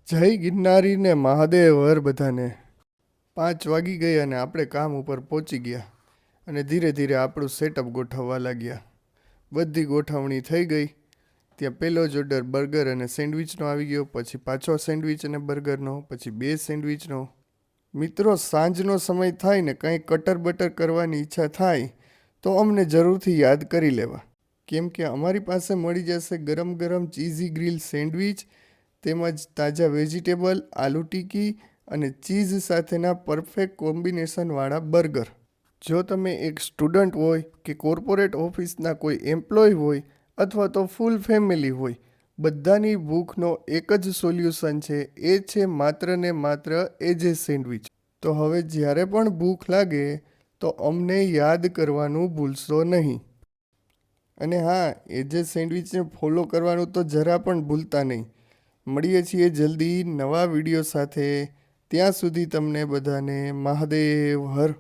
જય ગિરનારી ને મહાદેવ હર બધાને. 5 વાગી ગયા અને આપણે કામ ઉપર પહોંચી ગયા અને ધીરે ધીરે આપણું સેટઅપ ગોઠવવા લાગ્યા. બધી ગોઠવણી થઈ ગઈ. ત્યાં પહેલો જ ઓર્ડર બર્ગર અને સેન્ડવિચનો આવી ગયો, પછી પાછો સેન્ડવિચ અને બર્ગરનો, પછી 2 સેન્ડવિચનો. મિત્રો, સાંજનો સમય થાય ને કંઈ કટર બટર કરવાની ઈચ્છા થાય તો અમને જરૂરથી યાદ કરી લેવા, કેમ કે અમારી પાસે મળી જશે ગરમ ગરમ ચીઝી ગ્રીલ સેન્ડવિચ, તેમજ તાજા વેજીટેબલ, આલુ ટિક્કી અને ચીઝ સાથેના પરફેક્ટ કોમ્બિનેશનવાળા બર્ગર. જો તમે એક સ્ટુડન્ટ હોય કે કોર્પોરેટ ઓફિસના કોઈ એમ્પ્લોય હોય અથવા તો ફૂલ ફેમિલી હોય, બધાની ભૂખનો એક જ સોલ્યુશન છે, એ છે માત્ર ને માત્ર એજે સેન્ડવિચ. તો હવે જ્યારે પણ ભૂખ લાગે તો અમને યાદ કરવાનું ભૂલશો નહીં. અને હા, એજે સેન્ડવિચને ફોલો કરવાનું તો જરા પણ ભૂલતા નહીં. મળીએ છીએ જલ્દી નવા વિડીયો સાથે. ત્યાં સુધી તમને બધાને મહાદેવ હર.